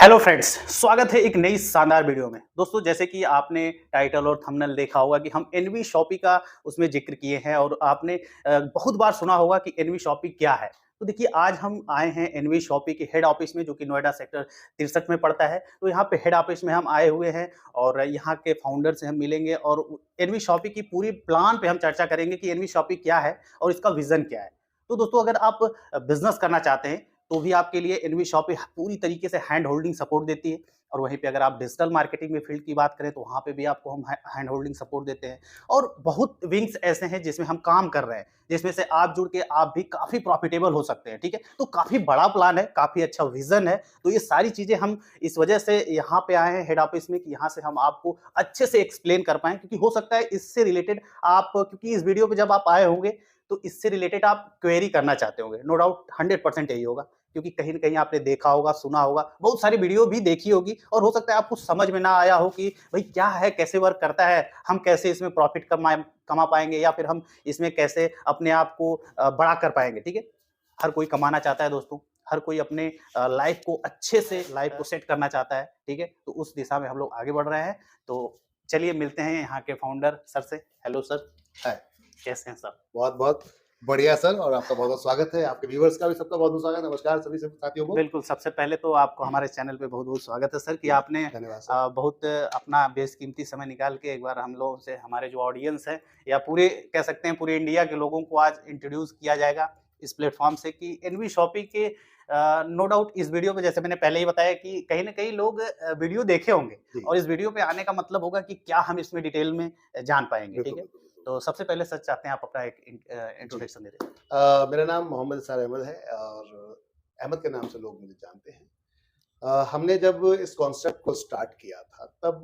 Hello friends, स्वागत है एक नई शानदार वीडियो में। दोस्तों, जैसे कि आपने टाइटल और थंबनेल देखा होगा कि हम एनवी शॉपी का उसमें जिक्र किए हैं और आपने बहुत बार सुना होगा कि एनवी शॉपी क्या है। तो देखिए, आज हम आए हैं एनवी शॉपी के हेड ऑफिस में, जो कि नोएडा सेक्टर 63 में पड़ता है। तो यहाँ पे हेड ऑफिस में हम आए हुए हैं और यहाँ के फाउंडर से हम मिलेंगे और एनवी शॉपी की पूरी प्लान पे हम चर्चा करेंगे कि एनवी शॉपी क्या है और इसका विजन क्या है। तो दोस्तों, अगर आप बिजनेस करना चाहते हैं तो भी आपके लिए एनवी शॉपी पूरी तरीके से हैंड होल्डिंग सपोर्ट देती है। और वहीं पे अगर आप डिजिटल मार्केटिंग में फील्ड की बात करें तो वहाँ पे भी आपको हम हैंड होल्डिंग सपोर्ट देते हैं। और बहुत विंग्स ऐसे हैं जिसमें हम काम कर रहे हैं, जिसमें से आप जुड़ के आप भी काफ़ी प्रॉफिटेबल हो सकते हैं, ठीक है? तो काफ़ी बड़ा प्लान है, काफ़ी अच्छा विज़न है। तो ये सारी चीज़ें हम इस वजह से यहाँ पे आए हैं हेड ऑफिस में कि यहाँ से हम आपको अच्छे से एक्सप्लेन कर पाएँ, क्योंकि हो सकता है इससे रिलेटेड आप, क्योंकि इस वीडियो पे जब आप आए होंगे तो इससे रिलेटेड आप क्वेरी करना चाहते होंगे। नो डाउट 100% यही होगा। क्योंकि कहीं न कहीं आपने देखा होगा, सुना होगा, बहुत सारी वीडियो भी देखी होगी और हो सकता है आपको समझ में ना आया हो कि भई क्या है, कैसे वर्क करता है, हम कैसे इसमें प्रॉफ़िट कमा पाएँगे या फिर हम इसमें कैसे अपने आप को बड़ा कर पाएँगे, ठीक है? हर कोई कमाना चाहता है दोस्तों, हर कोई अपने लाइफ़ को अच्छे से लाइफ़ को सेट करना चाहता है, ठीक है? तो उस दिशा में हम लोग आगे बढ़ रहे हैं। तो चलिए मिलते हैं यहाँ के फाउंडर सर से। हेलो सर, हाय, कैसे हैं सर? बहुत-बहुत बढ़िया सर और आपका बहुत-बहुत स्वागत है। आपके व्यूअर्स का भी सबका बहुत-बहुत स्वागत है। नमस्कार सभी साथियों को। बिल्कुल, सबसे पहले तो आपको हमारे चैनल पे बहुत-बहुत स्वागत है सर कि जी, आपने धन्यवाद सर। बहुत अपना बेशकीमती समय निकाल के एक बार हम लोगों से, हमारे जो ऑडियंस है या पूरे कह सकते हैं पूरे इंडिया के लोगों को आज इंट्रोड्यूस किया जाएगा इस प्लेटफ़ॉर्म से कि एनवी शॉपी के नो डाउट इस वीडियो पे, जैसे मैंने पहले ही बताया कि कहीं न कहीं लोग वीडियो देखे होंगे जी, और इस वीडियो पे आने का मतलब होगा कि क्या हम इसमें डिटेल में जान पाएँगे, ठीक बिल्कुल, है? बिल्कुल, बिल्कुल। तो सबसे पहले सर चाहते हैं आप अपना एक जी, इंट्रोडक्शन दे दें। मेरा नाम मोहम्मद इरशाद अहमद है और अहमद के नाम से लोग मुझे जानते हैं। हमने जब इस कॉन्सेप्ट को स्टार्ट किया था, तब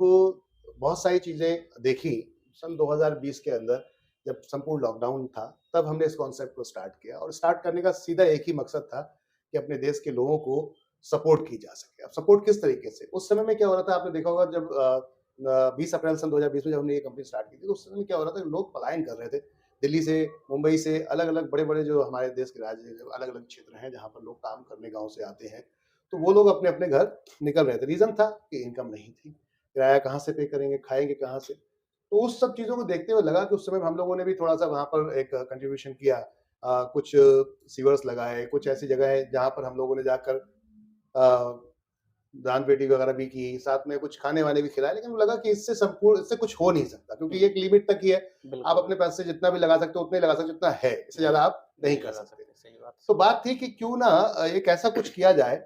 बहुत सारी चीज़ें देखी। सन 2020 के अंदर जब संपूर्ण लॉकडाउन था, तब हमने इस कॉन्सेप्ट को स्टार्ट किया और स्टार्ट करने का सीधा एक ही मकसद था कि अपने देश के लोगों को सपोर्ट की जा सके। अब सपोर्ट किस तरीके से? उस समय में क्या हो रहा था, आपने देखा होगा जब 20 अप्रैल सन 2020 में जब हमने ये कंपनी स्टार्ट की थी, तो उस समय में क्या हो रहा था, लोग पलायन कर रहे थे। दिल्ली से, मुंबई से, अलग-अलग बड़े-बड़े जो हमारे देश के राज्य हैं, अलग-अलग क्षेत्र हैं, जहाँ पर लोग काम करने गाँव से आते हैं। तो वो लोग अपने-अपने घर निकल रहे थे। रीज़न था कि इनकम नहीं थी। किराया कहाँ से पे करेंगे, खाएँगे कहाँ से? तो उस सब चीज़ों को देखते हुए लगा कि उस समय हम लोगों ने भी थोड़ा-सा वहाँ पर एक कंट्रीब्यूशन किया। कुछ सीवर्स लगाए, कुछ ऐसी जगह है जहाँ पर हम लोगों ने जाकर अ, दान-पेटी वगैरह भी की, साथ में कुछ खाने-वाने भी खिलाए, लेकिन लगा कि इससे कुछ हो नहीं सकता, क्योंकि ये एक लिमिट तक ही है। आप बिल्कुल, अपने पैसे जितना भी लगा सकते हो, उतना ही लगा सकते हो जितना है, इससे ज़्यादा आप नहीं नहीं कर लगा सकते। सकते, सही बात। तो बात थी कि क्यों ना एक ऐसा कुछ किया जाए,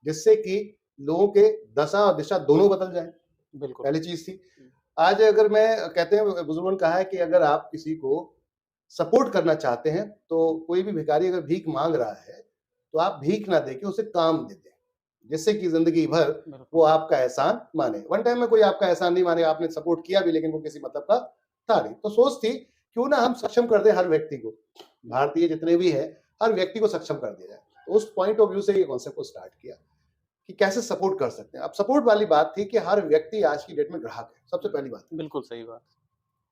जिससे कि लोगों के दशा और दिशा दोनों बदल जाएँ, बिल्कुल। पहली चीज़ थी। हुँ, आज अगर मैं कहते हैं, बुजुर्गों ने कहा है कि अगर आप किसी को सपोर्ट करना चाहते हैं, तो कोई भी भिखारी अगर भीख माँग रहा है, तो आप भीख ना देके उसे काम दे दें, जिससे कि ज़िंदगी भर बिल्कुल, वो आपका एहसान माने। वन टाइम में कोई आपका एहसान नहीं मानेगा, आपने सपोर्ट किया भी लेकिन वो किसी मतलब का था नहीं। तो सोच थी, क्यों ना हम सक्षम कर दें हर व्यक्ति को, भारतीय जितने भी हैं, हर व्यक्ति को सक्षम कर दिया जाए। तो उस पॉइंट ऑफ व्यू से ये कॉन्सेप्ट को स्टार्ट किया कि कैसे सपोर्ट कर सकते हैं। अब सपोर्ट वाली बात थी कि हर व्यक्ति आज की डेट में ग्राहक है, सबसे पहली बात। बिल्कुल सही बात।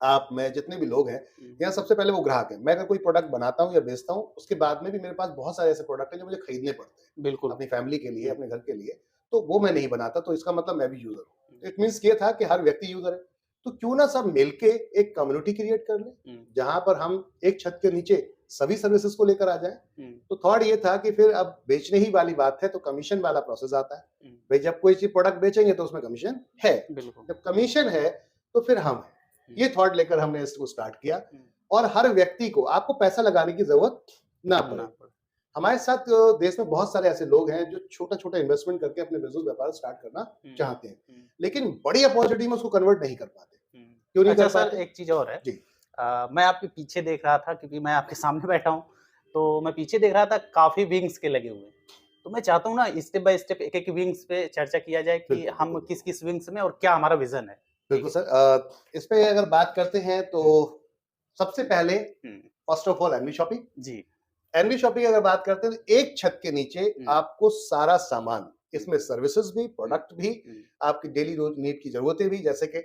आप, मैं, जितने भी लोग हैं, हुँ, यहाँ सबसे पहले वो ग्राहक हैं। मैं अगर कोई प्रोडक्ट बनाता हूँ या बेचता हूँ, उसके बाद में भी मेरे पास बहुत सारे ऐसे प्रोडक्ट हैं जो मुझे खरीदने पड़ते हैं, बिल्कुल। अपनी फैमिली के लिए, हुँ, अपने घर के लिए। तो वो मैं नहीं बनाता, तो इसका मतलब मैं भी यूज़र हुँ, हूँ। इट मीन्स ये था कि हर व्यक्ति यूज़र है। तो क्यों ना सब मिलके एक कम्युनिटी क्रिएट कर लें, हुँ, जहाँ पर हम एक छत के नीचे सभी सर्विसेज़ को लेकर आ जाएँ। हुँ, तो थॉट ये था कि फिर अब बेचने ही वाली बात है, तो कमीशन वाला प्रोसेस आता है। हुँ, भई जब कोई चीज़ प्रोडक्ट बेचेंगे तो उसमें कमीशन है। बिल्कुल। जब कमीशन है, तो फिर हम हैं। हुँ, ये थॉट लेकर हमने इसको स्टार्ट किया हुँ, और हर व्यक्ति को, आपको पैसा लगाने की ज़रूरत ना ना पड़े। पड़े। हमारे साथ देश में बहुत सारे ऐसे लोग हैं जो छोटा-छोटा इन्वेस्टमेंट करके अपने बिज़नेस व्यापार स्टार्ट करना हुँ, चाहते हैं, हुँ, लेकिन बड़ी अपॉर्च्युनिटी में उसको कन्वर्ट नहीं कर पाते। हुँ। क्यों नहीं अच्छा कर सर, पाते? एक चीज़ और है। जी, मैं आपके पीछे देख रहा था क्योंकि मैं आपके सामने बैठा हूँ, तो मैं पीछे देख रहा था काफ़ी विंग्स के लगे हुए हैं। तो मैं चाहता हूँ ना स्टेप बाय स्टेप एक-एक विंग्स पे चर्चा किया जाए कि बिल्कुल, हम बिल्कुल, बिल्कुल। किस-किस विंग्स में और क्या हमारा विज़न है। ठीक बिल्कुल है? सर, इस पे अगर बात करते हैं तो हुँ, सबसे पहले हुँ, first of all NV shopping. जी। एनवी शॉपिंग की अगर बात करते हैं तो एक छत के नीचे हुँ, आपको सारा सामान, हुँ, इसमें सर्विसेज भी, हुँ, प्रोडक्ट भी, हुँ, आपकी डेली रोज नीड की जरूरतें भी, जैसे कि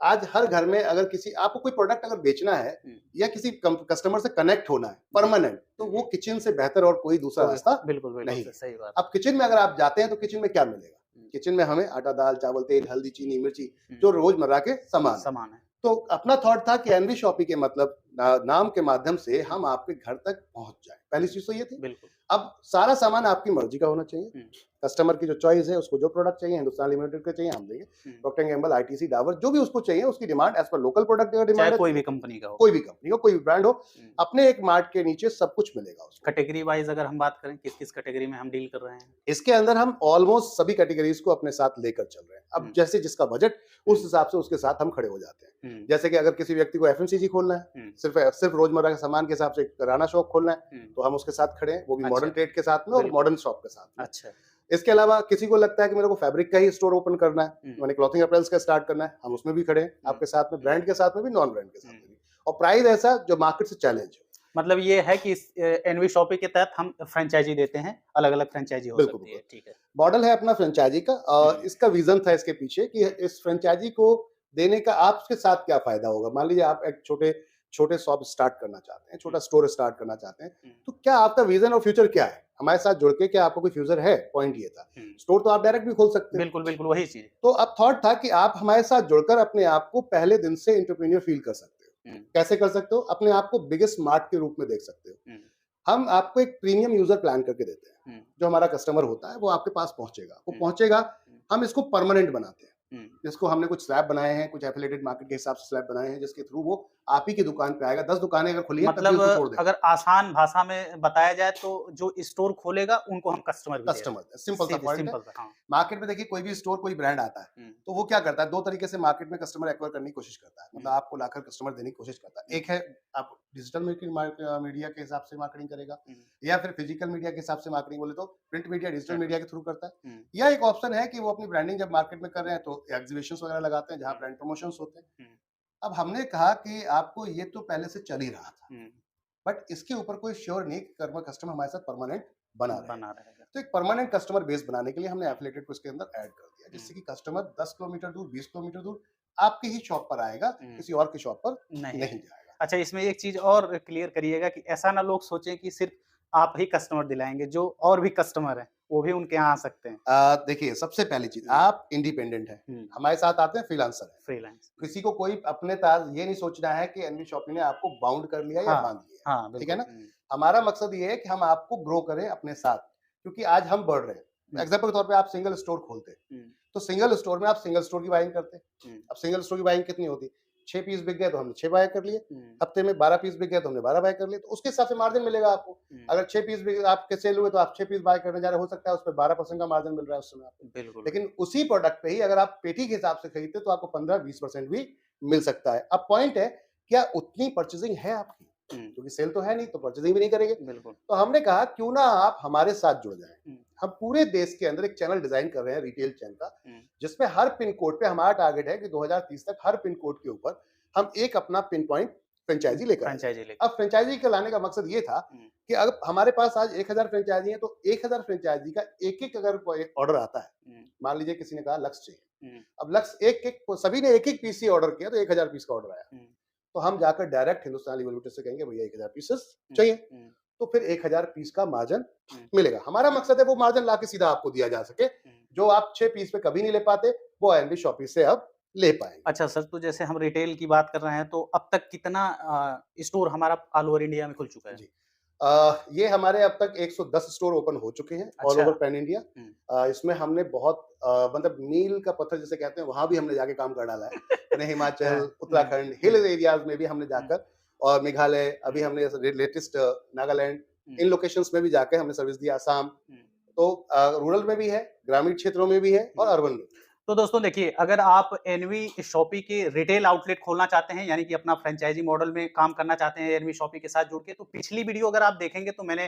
आज हर घर में अगर किसी आपको कोई प्रोडक्ट अगर बेचना है हुँ, या किसी कस्टमर से कनेक्ट होना है जी। परमानेंट, तो हुँ, वो किचन से बेहतर और कोई दूसरा कोई रास्ता बिल्कुल, बिल्कुल नहीं सर, है। सही बात। अब किचन में अगर आप जाते हैं तो किचन में क्या मिलेगा? किचन में हमें आटा, दाल, चावल, तेल, हल्दी, चीनी, मिर्ची, हम्म, जो रोजमर्रा के सामान है। सामान है। तो अपना थॉट था कि एनवी शॉपी के मतलब नाम के माध्यम से हम आपके घर तक पहुंच जाए। पहली चीज तो ये थी। बिल्कुल। अब सारा सामान आपकी मर्जी का होना चाहिए। हम्म, कस्टमर की जो चॉइस है, उसको जो प्रोडक्ट चाहिए, हिंदुस्तान लिमिटेड का चाहिए, हम देंगे। हम्म, Procter and Gamble, ITC, Dabur, जो भी उसको चाहिए, उसकी demand as per local product का चाहे डिमांड है, कोई भी कंपनी का हो। कोई भी कंपनी हो, कोई भी ब्रांड हो, हम्म, अपने एक मार्ट के नीचे सब कुछ मिलेगा उसको। कैटेगरी वाइज अगर हम बात करें, किस किस कैटेगरी में हम डील कर रहे हैं? इसके अंदर हम ऑलमोस्ट सभी कैटेगरीज को अपने साथ लेकर चल रहे हैं। अब हम्म, जैसे जिसका बजट, उस हिसाब से उसके साथ हम खड़े हो जाते हैं। जैसे कि अगर किसी व्यक्ति को एफएमसीजी खोलना है, सिर्फ रोजमर्रा के सामान के हिसाब से किराना शॉप खोलना है, तो हम उसके साथ खड़े हैं, वो भी अच्छा, मॉडर्न ट्रेड के साथ में और बिल्कुल। मॉडर्न शॉप के साथ में। अच्छा। इसके अलावा किसी को लगता है कि मेरे को फैब्रिक का ही स्टोर ओपन करना है, हम्म, मैंने क्लॉथिंग अपैरेल्स का स्टार्ट करना है, हम उसमें भी खड़े हैं आपके साथ में, ब्रांड के साथ में भी, नॉन ब्रांड के साथ में भी, और प्राइस ऐसा जो मार्केट से चैलेंज है। मतलब ये है कि इस एनवी शॉपी के तहत हम फ्रेंचाइजी देते हैं, अलग-अलग फ्रेंचाइजी हो बिल्कुल, सकती है, बिल्कुल। ठीक है। मॉडल है अपना फ्रेंचाइजी का। इसका विजन था इसके पीछे कि इस फ्रेंचाइजी को देने का आपके साथ क्या फायदा होगा। मान लीजिए आप एक छोटे छोटे शॉप स्टार्ट करना चाहते हैं, छोटा स्टोर स्टार्ट करना चाहते हैं, तो क्या आपका विजन और फ्यूचर क्या है, हमारे साथ जुड़ के क्या आपको कोई फ्यूचर है। पॉइंट ये था। स्टोर तो आप डायरेक्ट भी खोल सकते हैं, बिल्कुल, बिल्कुल वही चीज़। तो अब थॉट था कि आप हमारे साथ जुड़कर अपने आप को पहले दिन से एंटरप्रेन्योर फील कर सकते हो। कैसे कर सकते हो? अपने आप को बिगेस्ट मार्ट के रूप में देख सकते हो। हम आपको एक प्रीमियम यूजर प्लान करके देते हैं। जो हमारा कस्टमर होता है वो आपके पास पहुंचेगा, वो पहुंचेगा, हम इसको परमानेंट बनाते हैं। जिसको हमने कुछ स्लैब बनाए हैं, कुछ एफिलिएटेड मार्केट के हिसाब से स्लैब बनाए हैं, जिसके थ्रू वो आप ही की दुकान पे आएगा। 10 दुकानें अगर खुली हैं तब भी मतलब उसको छोड़ देगा। अगर आसान भाषा में बताया जाए तो जो स्टोर खोलेगा उनको हम कस्टमर भी दे रहे कस्टमर हैं। सिंपल सा सीधे पॉइंट है। सिंपल सा, हाँ। मार्केट में देखिए कोई भी स्टोर, कोई ब्रांड आता है, तो वो क्या करता है, दो तरीके से मार्केट में कस्टमर एक्वायर करने की कोशिश करता है। मतलब आपको लाकर कस्टमर देने की कोशिश करता है। एक है आप डिजिटल मीडिया के हिसाब से मार्केटिंग करेगा, या फिर फिजिकल मीडिया के हिसाब से मार्केटिंग, बोले तो प्रिंट मीडिया, डिजिटल मीडिया के थ्रू करता है। या एक ऑप्शन है कि वो अपनी ब्रांडिंग जब मार्केट में कर रहे हैं तो एग्जीबिशंस वगैरह लगाते हैं, जहां ब्रांड प्रमोशंस होते हैं। अब हमने कहा कि आपको ये तो पहले से चल ही रहा था, बट इसके ऊपर कोई श्योर नहीं कि कस्टमर हमारे साथ परमानेंट बना रहेगा। तो एक परमानेंट कस्टमर बेस बनाने के लिए हमने एफिलिएटेड को इसके अंदर ऐड कर दिया, जिससे कि कस्टमर 10 किलोमीटर दूर, 20 किलोमीटर दूर आपकी ही शॉप पर आएगा, किसी और की शॉप पर नहीं जाएगा। अच्छा, इसमें एक चीज़ और क्लियर करिएगा कि ऐसा ना लोग सोचें कि सिर्फ आप ही कस्टमर दिलाएँगे, जो और भी कस्टमर हैं, वो भी उनके यहाँ आ सकते हैं। देखिए सबसे पहली चीज, आप इंडिपेंडेंट हैं, हमारे साथ आते हैं फ्रीलांसर है। फ्रीलांस। किसी को कोई अपने ताज ये नहीं सोचना है कि एनवी शॉपी ने आपको बाउंड कर लिया या हाँ, बांध लिया, हाँ, ठीक है बिल्कुल। ना। हमारा मकसद ये है कि हम आपको ग्रो करें अपने साथ, क्योंकि आज हम बढ़ रहे हैं। एग्जाम्पल के तौर पे आप सिंगल स्टोर खोलते, तो सिंगल स्टोर में आप सिंगल स्टोर की बाइंग करते। अब सिंगल स्टोर की बाइंग कितनी होती, 6 पीस बिक गए तो हमने 6 बाय कर लिए, हफ्ते में 12 पीस बिक गए तो हमने 12 बाय कर लिए, तो उसके हिसाब से मार्जिन मिलेगा आपको। अगर 6 पीस बिक आपके सेल हुए तो आप 6 पीस बाय करने जा रहे, हो सकता है उस पे 12% का मार्जिन मिल रहा है उस समय आपको। बिल्कुल। लेकिन उसी प्रोडक्ट पे ही अगर आप पेटी के हिसाब से खरीदते तो आपको 15-20% भी मिल सकता है। अब पॉइंट है, क्या उतनी परचेजिंग है आपकी, क्योंकि सेल तो है नहीं तो परचेजिंग भी नहीं करेंगे। बिल्कुल। तो हमने कहा क्यों ना आप हमारे साथ जुड़ जाएं। हम पूरे देश के अंदर एक चैनल डिजाइन कर रहे हैं रिटेल चैन का, जिसमें हर पिन कोड पे हमारा टारगेट है कि 2030 तक हर पिन कोड के ऊपर हम एक अपना पिन पॉइंट फ्रेंचाइजी लेकर आए। अब फ्रेंचाइजी के लाने का मकसद ये था कि अगर हमारे पास आज 1000 फ्रेंचाइजी है, तो 1000 फ्रेंचाइजी का एक अगर ऑर्डर आता है, मान लीजिए किसी ने कहा लक्ष्य चाहिए, अब लक्ष्य एक सभी ने एक पीस ही ऑर्डर किया, तो 1000 पीस का ऑर्डर आया, तो हम जाकर डायरेक्ट हिंदुस्तान लिमिटेड से कहेंगे भैया 1000 पीसेस चाहिए, तो फिर 1000 पीस का मार्जिन मिलेगा। हमारा मकसद है वो मार्जिन ला के सीधा आपको दिया जा सके, जो आप 6 पीस पे कभी नहीं ले पाते, वो एनवी शॉपी से अब ले पाएंगे। अच्छा सर, तो जैसे हम रिटेल की बात कर रहे हैं, तो अब तक कितना स्टोर हमारा ऑल ओवर इंडिया में खुल चुका है? जी, ये हमारे अब तक 110 स्टोर ओपन हो चुके हैं ऑल ओवर पैन इंडिया। इसमें हमने बहुत मतलब मील का पत्थर जिसे कहते हैं, वहां भी हमने जाके काम कर डाला है। यानी हिमाचल, उत्तराखंड, हिल एरियाज में भी हमने जाकर, और मेघालय, अभी हमने लेटेस्ट नागालैंड, इन लोकेशंस में भी जाकर हमने सर्विस दी, आसाम। तो रूरल में भी है, ग्रामीण क्षेत्रों में भी है, और अर्बन में। तो दोस्तों देखिए, अगर आप एनवी शॉपी के रिटेल आउटलेट खोलना चाहते हैं, यानी कि अपना फ्रेंचाइजी मॉडल में काम करना चाहते हैं एनवी शॉपी के साथ जुड़ के, तो पिछली वीडियो अगर आप देखेंगे तो मैंने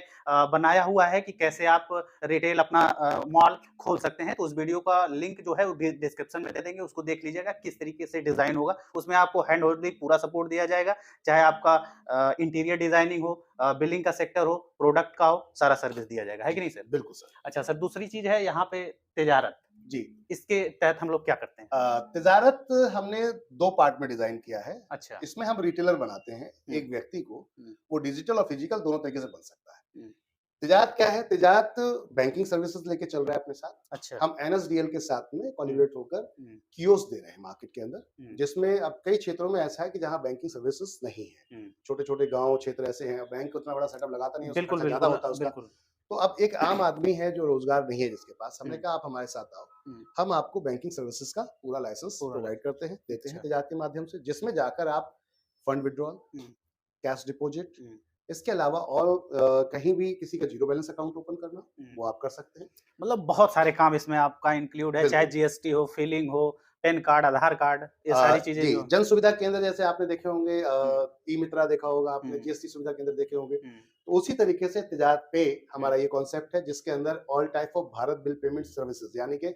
बनाया हुआ है कि कैसे आप रिटेल अपना मॉल खोल सकते हैं। तो उस वीडियो का लिंक जो है वो डिस्क्रिप्शन में दे देंगे, उसको देख लीजिएगा किस तरीके से डिजाइन होगा। उसमें आपको हैंड होल्डिंग पूरा सपोर्ट दिया जाएगा, चाहे आपका इंटीरियर डिजाइनिंग हो, बिलिंग का सेक्टर हो, प्रोडक्ट का हो, सारा सर्विस दिया जाएगा, है कि नहीं सर? बिल्कुल सर। अच्छा सर, दूसरी चीज है यहाँ पे तिजारत। जी, इसके तहत हम लोग क्या करते हैं? तिजारत हमने 2 पार्ट में डिजाइन किया है। अच्छा। इसमें हम रिटेलर बनाते हैं एक व्यक्ति को, वो डिजिटल और फिजिकल दोनों तरीके से बन सकता है। तिजारत क्या है? तिजारत बैंकिंग सर्विसेज लेके चल रहा है अपने साथ। अच्छा। हम एनएसडीएल के साथ में कोलैबोरेट होकर हुँ, कियोस्क दे रहे हैं मार्केट के अंदर, हुँ, जिसमें अब कई क्षेत्रों में ऐसा है कि जहाँ बैंकिंग सर्विसेज नहीं है। हुँ। छोटे-छोटे गाँव क्षेत्र ऐसे हैं, बैंक उतना बड़ा सेटअप लगाता नहीं है, उसका बिल्कुल, खर्चा ज़्यादा बिल्कुल, होता है उसका। बिल्कुल। तो अब एक आम आदमी है जो रोज़गार नहीं है जिसके पास, हमने हुँ, कहा आप हमारे साथ आओ। हुँ, हम आपको बैंकिंग सर्विसेज का पूरा लाइसेंस पूरा प्रोवाइड करते हैं, देते हैं अच्छा। तिजारत के माध्यम से, जिसमें जाकर आप फंड विथड्रॉल, हुँ, कैश डिपॉज़िट, हुँ, इसके अलावा और कहीं भी किसी का ज़ीरो बैलेंस अकाउंट ओपन करना, हुँ। वो आप कर सकते हैं। मतलब बहुत सारे काम इसमें आपका इंक्लूड है, चाहे बिल्कुल। जीएसटी हो, फिलिंग हो, पैन कार्ड, आधार कार्ड, ये सारी चीज़ें जी, जो जन सुविधा केंद्र जैसे आपने देखे होंगे, हुँ, ई-मित्रा देखा होगा आपने, हुँ, जीएसटी सुविधा केंद्र देखे होंगे। हुँ, तो उसी तरीके से तिजारत पे हुँ, हमारा ये कॉन्सेप्ट है जिसके अंदर all type of Bharat bill payment services, यानी कि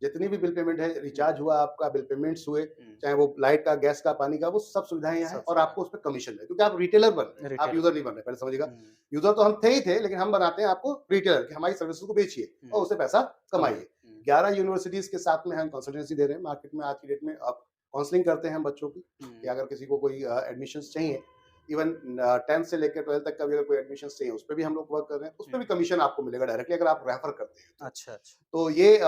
जितनी भी बिल पेमेंट है, हुँ, रिचार्ज हुआ आपका, बिल पेमेंट्स हुए, हुँ। चाहे वो लाइट का, गैस का, पानी का, वो सब सुविधाएँ यहाँ हैं सब और सुविधा आपको उस पे कमीशन है क्योंकि आप रिटेलर बन रहे हैं, आप रिटेलर यूज़र नहीं बन रहे, पहले समझिएगा। हुँ, यूज़र तो हम थे ही थे, लेकिन हम बनाते हैं आपको रिटेलर कि हमारी सर्विसेज को बेचिए और हुँ, उससे पैसा कमाई। कमाइए। हुँ, 11 यूनिवर्सिटीज़ के साथ में हम कंसल्टेंसी दे रहे हैं मार्केट में आज की डेट में। अब काउंसलिंग करते हैं हम बच्चों की कि हुँ, अगर किसी को कोई एडमिशन्स चाहिए, इवन 10th से लेकर 12th तक का भी अगर कोई एडमिशन्स चाहिए, उस पे भी हम लोग वर्क कर रहे हैं। उस पे भी हुँ। कमीशन आपको मिलेगा डायरेक्टली अगर आप रेफर करते हैं तो। अच्छा, अच्छा। तो ये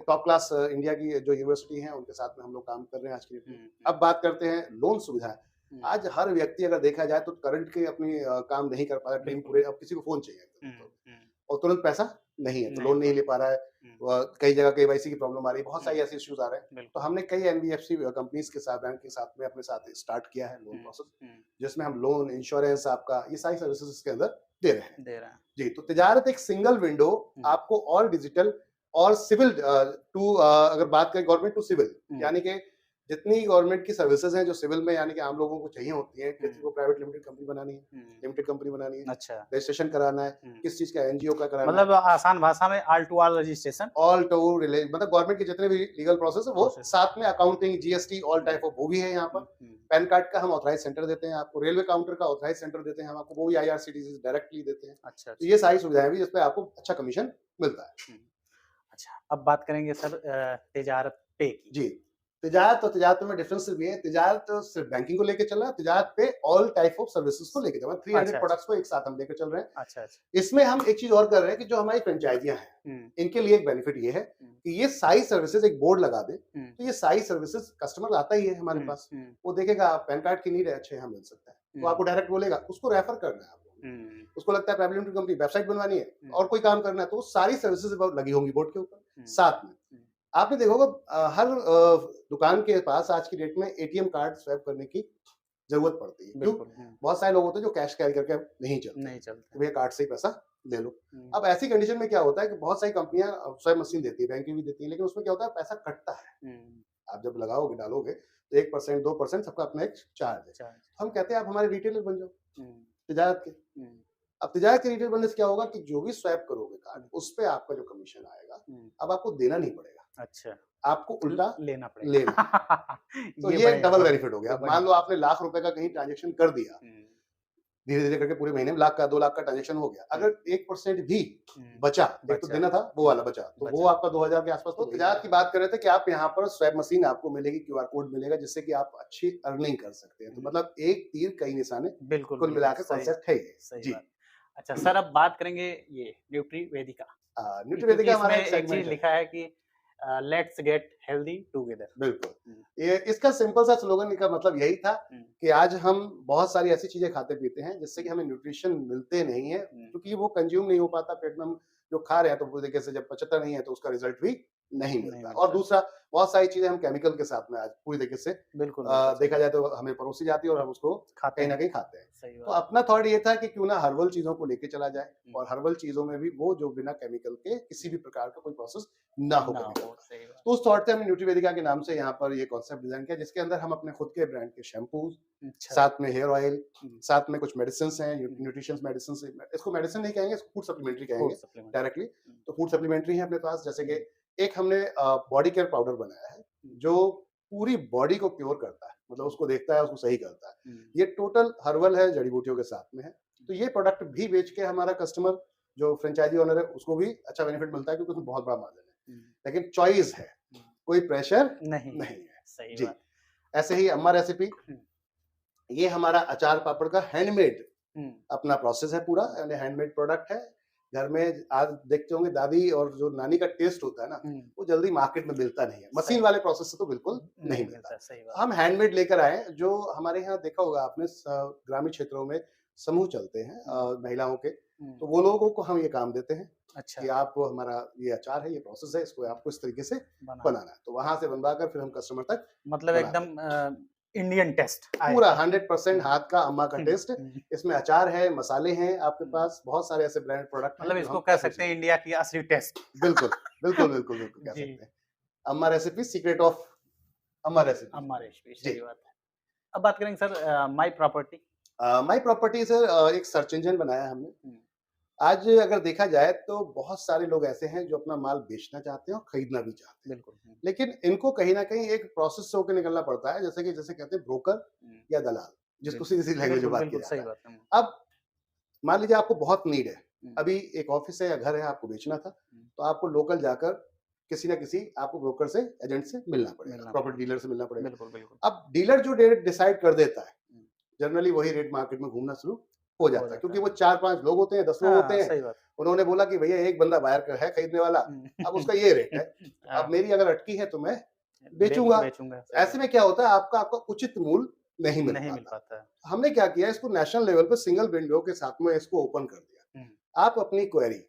टॉप क्लास इंडिया की जो यूनिवर्सिटी है उनके साथ में हम लोग काम कर रहे हैं आज की डेट हुँ, में। हुँ, अब बात करते हैं लोन सुविधा। हुँ। आज हर व्यक्ति अगर देखा जाए तो करंट के अपनी काम नहीं कर पा रहा, टीम बिल्कुल। पूरे, अब किसी को फ़ोन चाहिए हुँ, तो हुँ। और तुरंत पैसा नहीं है, तो नहीं लोन नहीं पा ले पा रहा है। हुँ, कई जगह केवाईसी की प्रॉब्लम आ रही है, बहुत हुँ। सारी ऐसे इश्यूज़ आ रहे हैं। तो बिल्कुल। हमने कई एनबीएफसी कंपनीज़ के साथ, बैंक के साथ में अपने साथ स्टार्ट किया है लोन हुँ, प्रोसेस, हुँ। जिसमें हम लोन, इंश्योरेंस आपका ये सारी सर्विसेज़ इसके अंदर दे रहे हैं। दे रहा है। जी, तो तिजारत एक सिंगल विंडो हुँ, आपको ऑल डिजिटल और सिविल टू अगर बात करें गवर्नमेंट टू सिविल, हुँ, यानी कि जितनी गवर्नमेंट की सर्विसेज हैं जो सिविल में यानी कि आम लोगों को चाहिए होती हैं, हुँ, किसी को प्राइवेट लिमिटेड कंपनी बनानी है, हुँ। लिमिटेड कंपनी बनानी है, अच्छा। रजिस्ट्रेशन कराना है, हुँ। किस चीज़ का एनजीओ का कराना है, मतलब आसान भाषा में all to all registration all to relay मतलब गवर्नमेंट के जितने भी लीगल प्रोसेस है वो प्रोसेस। साथ में accounting, GST all hmm, type of वो भी है यहाँ हुँ, पर। हुँ। पैन कार्ड का हम ऑथराइज़ सेंटर देते हैं आपको, रेलवे काउंटर का ऑथराइज़ सेंटर देते हैं हम आपको, वो भी आईआरसीटीसी से डायरेक्टली देते हैं। अच्छा, तो अच्छा। ये सारी सुविधाएँ भी जिसपे आपको अच्छा कमीशन मिलता है। हुँ। अच्छा, अब बात करेंगे सर तिजारत पे की। जी, तिजारत और तिजारत में डिफरेंस भी है। तिजारत सिर्फ़ बैंकिंग को लेके चल रहा है, तिजारत पे ऑल टाइप ऑफ सर्विसेज़ को लेके चल रहा है। 300 अच्छा, अच्छा। प्रोडक्ट्स को एक साथ हम लेकर चल रहे हैं। अच्छा, अच्छा। इसमें हम एक चीज़ और कर रहे हैं कि जो हमारी फ्रेंचाइज़ियाँ हैं, हुँ, इनके लिए एक बेनिफिट ये है हुँ, कि ये सारी सर्विसेज़ एक बोर्ड लगा दें, हुँ, तो ये सारी सर्विसेज़ कस्टमर आता ही है हमारे हुँ, पास। हुँ, वो देखेगा पैन कार्ड की नीड है, अच्छा यहाँ मिल सकता है। तो हुँ, आपको डायरेक्ट बोलेगा, उसको रेफर करना है आपको। हुँ, उसको लगता है प्राइवेट लिमिटेड कंपनी वेबसाइट बनवानी है हुँ, और कोई काम करना है, तो वो सारी सर्विसेज़ लगी होंगी बोर्ड के ऊपर, हुँ, साथ में। हुँ। आपने देखा होगा हर दुकान के पास आज की डेट में एटीएम कार्ड स्वैप करने की ज़रूरत पड़ती है। क्यों? बिल्कुल, हुँ। बहुत सारे लोग होते हैं जो कैश कैरी करके नहीं चलते हैं, नहीं कि चलता। भैया कार्ड से ही पैसा ले लो। हुँ, अब ऐसी कंडीशन में क्या होता है कि बहुत सारी कंपनियाँ स्वैप मशीन देती है, बैंकें भी देती हैं, लेकिन उसमें क्या होता है पैसा कटता है। हुँ। आप जब लगाओगे, डालोगे तो 1% 2% सबका अपना एक चार्ज है। चार्ज। तो हम कहते हैं आप हमारे रिटेलर बन जाओ, हुँ, तिजारत के। हुँ, अब तिजारत के रिटेलर बनने से क्या होगा कि जो भी स्वैप करोगे कार्ड, हुँ, उस पे आपका जो कमीशन आएगा, हुँ। अब आपको देना नहीं पड़ेगा, अच्छा, आपको उल्टा लेना लेना है। पड़ेगा। तो ये ये बढ़िया डबल ब बेनिफिट हो गया। ये अब बढ़िया मान लो बात आपने लाख रुपए का कहीं ट्रांज़ैक्शन कर दिया, है। हुँ, धीरे-धीरे करके पूरे महीने में लाख का 2 लाख का ट्रांज़ैक्शन हो गया। हुँ, अगर 1% भी हुँ। बचा, एक तो बचा। देना था, वो वाला हुँ, बचा, तो वो बचा। आपका 2000 के आस-पास तो तिजारत की बात कर रहे थे कि आप यहाँ पर स्वैप मशीन आपको मिलेगी, क्यूआर कोड मिलेगा, जिससे कि आप अच्छी अर्निंग कर सकते हैं। तो हुँ। मतलब एक तीर कई निशाने, बिल्कुल, कुल बिल्कुल, मिला के सही कॉन्सेप्ट है ये। सही जी। बात। अच्छा सर अब बात करेंगे ये न्यूट्री वेदिका क्योंकि न्यूट्रीवेदिका इसमें हमारा एक एक चीज़ सेगमेंट है। लिखा है कि लेट्स गेट हेल्दी टुगेदर। बिल्कुल। हुँ, ये इसका सिंपल सा स्लोगन का मतलब यही था हुँ, कि आज हम बहुत सारी ऐसी चीज़ें खाते-पीते हैं, जिससे कि हुँ, हमें न्यूट्रिशन मिलते नहीं है, हुँ, क्योंकि वो कंज़्यूम नहीं हो पाता पेट में। हम जो खा रहे हैं, तो पूरी तरीके से जब पचता नहीं है, तो उसका रिज़ल्ट भी नहीं नहीं मिलता। और मिलता। दूसरा, बहुत सारी चीज़ें हम केमिकल के साथ में आज पूरी तरीके से बिल्कुल, बिल्कुल सही देखा बात। जाए तो हमें परोसी जाती है और हम उसको खाते कहीं न हैं, कहीं खाते हैं। सही तो बात। अपना थॉट ये था कि क्यों ना हर्बल चीज़ों को लेके चला जाए, हुँ, और हर्बल चीज़ों में भी वो जो बिना केमिकल के किसी भी प्रकार का कोई प्रोसेस ना हो ना केमिकल हो, का। सही बात। तो उस थॉट से हमने न्यूट्रीवेदिका के नाम से यहाँ पर ये कॉन्सेप्ट डिज़ाइन किया, जिसके अंदर हम अपने खुद के ब्रांड के शैम्पूज़, अच्छा। साथ में हेयर ऑयल, हुँ, साथ में कुछ मेडिसिन्स हैं, हुँ, न्यूट्रिशंस मेडिसिन्स, इसको मेडिसिन नहीं कहेंगे, इसको फूड सप्लीमेंट्री फूड कहेंगे सप्लीमेंट। डायरेक्टली। हुँ, तो फूड सप्लीमेंट्री है अपने पास, जैसे हुँ, कि एक हमने बॉडी केयर पाउडर बनाया है, हुँ, जो पूरी बॉडी को क्योर करता है, मतलब हुँ, उसको देखता है, उसको सही करता है। हुँ, ये टोटल हर्बल है, जड़ी-बूटियों के साथ में है। तो ये प्रोडक्ट भी बेच के हमारा कस्टमर जो फ्रेंचाइज़ी ओनर है, उसको भी अच्छा बेनिफिट मिलता है, क्योंकि उसमें बहुत बड़ा मार्जिन है। हुँ, लेकिन चॉइस है, हुँ, कोई प्रेशर नहीं है, नहीं है। सही जी, बात। ऐसे ही अम्मा रेसिपी, हुँ, ये हमारा अचार पापड़ का हैंडमेड हुँ, अपना प्रोसेस है पूरा, यानी हैंडमेड प्रोडक्ट है, घर में आज देखते होंगे दादी और जो नानी का टेस्ट होता है ना, वो जल्दी मार्केट में मिलता नहीं है। मशीन वाले प्रोसेस से तो बिल्कुल नहीं मिलता। सही बात। हम हैंडमेड लेकर आए, जो हमारे यहाँ देखा होगा आपने ग्रामीण क्षेत्रों में समूह चलते हैं महिलाओं के, तो वो लोगों को हम ये काम देते हैं अच्छा कि आप हमारा ये अचार है, ये प्रोसेस है, इसको आपको इस तरीके से बनाना है। तो वहां से बनवा कर फिर हम कस्टमर तक, मतलब एकदम इंडियन टेस्ट पूरा 100% हाथ का अम्मा का टेस्ट। इसमें अचार है, मसाले हैं आपके पास, बहुत सारे ऐसे ब्रांड प्रोडक्ट मतलब इसको कह सकते हैं इंडिया की असली टेस्ट। बिल्कुल बिल्कुल बिल्कुल बिल्कुल कह सकते हैं। अम्मा रेसिपी, सीक्रेट ऑफ अम्मा रेसिपी। अम्मा रेसिपी, सही बात है। अब बात करेंगे sir my property. My property sir एक सर्च इंजन बनाया हमने। आज अगर देखा जाए तो बहुत सारे लोग ऐसे हैं जो अपना माल बेचना चाहते हैं और खरीदना भी चाहते हैं, बिल्कुल, लेकिन इनको कहीं ना कहीं एक प्रोसेस से होकर निकलना पड़ता है, जैसे कहते हैं ब्रोकर या दलाल, जिसको सीधी लैंग्वेज में बात किया जाता है। अब मान लीजिए आपको बहुत नीड है, अभी एक ऑफिस है या घर है, आपको बेचना था, तो आपको लोकल जाकर किसी ना किसी आपको ब्रोकर से, एजेंट से मिलना पड़ेगा, प्रॉपर्टी डीलर से मिलना पड़ेगा। अब डीलर जो रेट डिसाइड कर देता है, जनरली वही रेट मार्केट में घूमना शुरू हो जाता है, क्योंकि वो 4-5 लोग होते हैं, 10 लोग होते हैं। उन्होंने बोला कि भैया एक बंदा बायर है खरीदने वाला, अब उसका ये रेट है, अब मेरी अगर अटकी है तो मैं बेचूंगा। ऐसे में क्या होता है, आपका उचित मूल्य नहीं मिल पाता। हमने क्या किया, इसको नेशनल लेवल पर सिंगल विंडो के साथ में इसको ओपन कर दिया। आप अपनी क्वेरी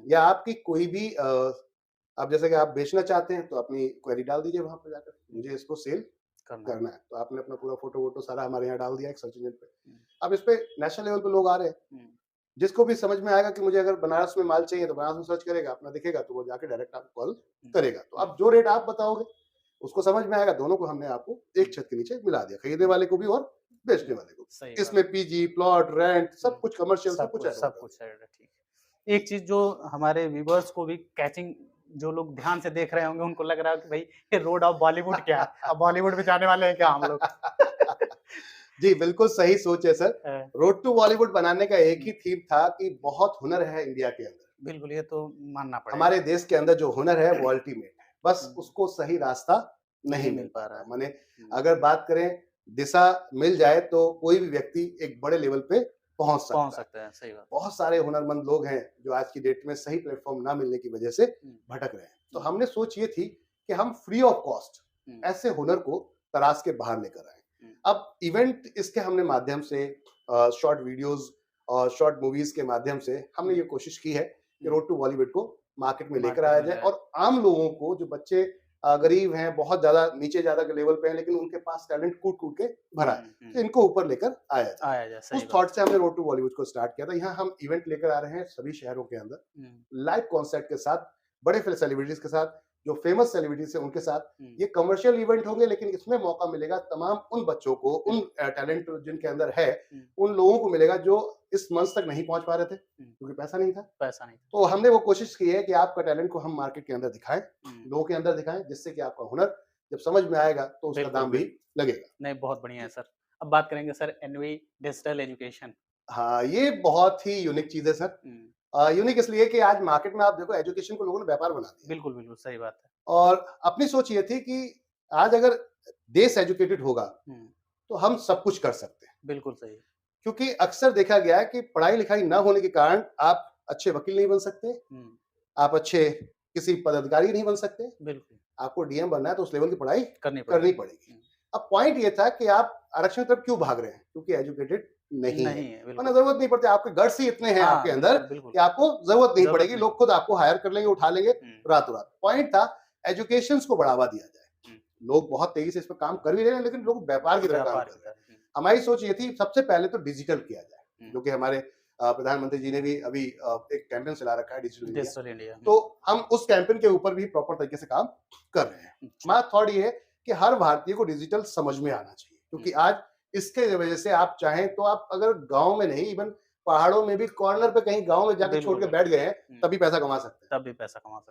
या आपकी कोई भी अब जैसे कि आप बेचना चाहते हैं तो अपनी क्वेरी डाल दीजिए वहां पर जाकर, मुझे इसको सेल करना है, तो आपने अपना पूरा फोटो वोटो सारा हमारे यहाँ डाल दिया एक सर्च इंजन पे। अब इस पे नेशनल लेवल पे लोग आ रहे हैं, जिसको भी समझ में आएगा कि मुझे अगर बनारस में माल चाहिए तो बनारस में सर्च करेगा, अपना दिखेगा तो वो जाके डायरेक्ट आपको कॉल करेगा। तो अब जो रेट आप बताओगे उसको समझ में आएगा, दोनों को हमने आपको एक छत के नीचे मिला दिया, खरीदने वाले को भी और बेचने वाले को। इसमें पीजी, प्लॉट, रेंट, सब कुछ कमर्शियल, सब कुछ है। ठीक, एक चीज जो हमारे व्यूअर्स को भी कैचिंग, जो लोग ध्यान से देख रहे होंगे उनको लग रहा है कि भाई ये रोड ऑफ बॉलीवुड क्या है, अब बॉलीवुड में जाने वाले हैं क्या हम लोग? जी बिल्कुल सही सोच है सर। रोड टू बॉलीवुड बनाने का एक ही थीम था कि बहुत हुनर है इंडिया के अंदर। बिल्कुल, ये तो मानना पड़ेगा। हमारे देश के अंदर जो हुनर है वो अल्टीमेट है, बस उसको सही रास्ता नहीं मिल पा रहा है। माने अगर बात करें दिशा मिल जाए तो कोई भी व्यक्ति एक बड़े लेवल पे पहुंच सकता है। सही बात। बहुत सारे हुनरमंद लोग हैं जो आज की डेट में सही प्लेटफॉर्म ना मिलने की वजह से भटक रहे हैं। तो हमने सोच ये थी कि हम फ्री ऑफ कॉस्ट ऐसे हुनर को तराश के बाहर लेकर आए। अब इवेंट इसके हमने माध्यम से, शॉर्ट वीडियोस और शॉर्ट मूवीज के माध्यम से हमने ये कोशिश की है कि रोड टू बॉलीवुड को मार्केट में लेकर आया जाए, और आम लोगों को, जो बच्चे गरीब हैं, बहुत ज्यादा नीचे ज्यादा के लेवल पे हैं, लेकिन उनके पास टैलेंट कूट कूट के भरा है, तो इनको ऊपर लेकर आया जाए। उस थॉट से हमने रोड टू बॉलीवुड को स्टार्ट किया था। यहाँ हम इवेंट लेकर आ रहे हैं सभी शहरों के अंदर, लाइव कॉन्सर्ट के साथ, बड़े सेलिब्रिटीज के साथ, जो फेमस सेलिब्रिटीज है उनके साथ। ये कमर्शियल इवेंट होंगे, लेकिन इसमें मौका मिलेगा तमाम उन बच्चों को, उन टैलेंट जिनके अंदर है, उन लोगों को मिलेगा जो इस मंच तक नहीं पहुंच पा रहे थे क्योंकि पैसा नहीं था। तो हमने वो कोशिश की है कि आपका टैलेंट को हम मार्केट के अंदर दिखाएं, लोगों के अंदर दिखाएं, जिससे कि आपका हुनर जब समझ में आएगा तो उसका दाम भी लगेगा। नहीं, बहुत बढ़िया है सर। अब बात करेंगे सर एनवी डिजिटल एजुकेशन। हाँ, ये बहुत ही यूनिक चीज है सर। यूनिक इसलिए कि आज मार्केट में आप देखो, एजुकेशन को लोगों ने व्यापार बना दिया। बिल्कुल बिल्कुल सही बात है। और अपनी सोच ये थी कि आज अगर देश एजुकेटेड होगा तो हम सब कुछ कर सकते हैं। बिल्कुल सही। क्योंकि अक्सर देखा गया है कि पढ़ाई लिखाई ना होने के कारण आप अच्छे वकील नहीं बन सकते, आप अच्छे किसी पदाधिकारी नहीं बन सकते। बिल्कुल, आपको डीएम बनना है तो उस लेवल की पढ़ाई करनी पड़ेगी। अब पॉइंट ये था कि आप आरक्षण की तरफ क्यों भाग रहे हैं, क्योंकि एजुकेटेड नहीं है, वरना जरूरत नहीं पड़ती। आपके गट्स ही इतने हैं आपके अंदर कि आपको जरूरत नहीं पड़ेगी, लोग खुद आपको हायर कर लेंगे, उठा लेंगे रातों रात। पॉइंट था एजुकेशन को बढ़ावा दिया जाए। लोग बहुत तेजी से इस पर काम कर भी रहे हैं, लेकिन लोग व्यापार की तरह काम कर रहे हैं। हमारी सोच ये थी सबसे पहले तो डिजिटल किया जाए, जो कि हमारे प्रधानमंत्री जी ने भी अभी एक कैंपेन चला रखा है, डिजिटल इंडिया। तो हम उस कैंपेन के ऊपर भी प्रॉपर तरीके से काम कर रहे हैं। हमारा थॉट ये है कि हर भारतीय को डिजिटल समझ में आना चाहिए, क्योंकि आज इसके वजह से आप चाहें तो आप अगर गांव में नहीं, इवन पहाड़ों में भी कॉर्नर पे कहीं गांव में जाकर छोड़ के बैठ गए हैं, तभी पैसा कमा सकते हैं।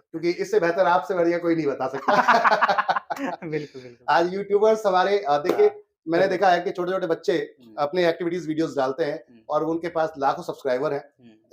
क्योंकि इससे बेहतर आपसे बढ़िया कोई नहीं बता सकता। बिल्कुल। आज यूट्यूबर्स हमारे देखिए, मैंने देखा है कि छोटे छोटे बच्चे अपने एक्टिविटीज वीडियोस डालते हैं और उनके पास लाखों सब्सक्राइबर हैं।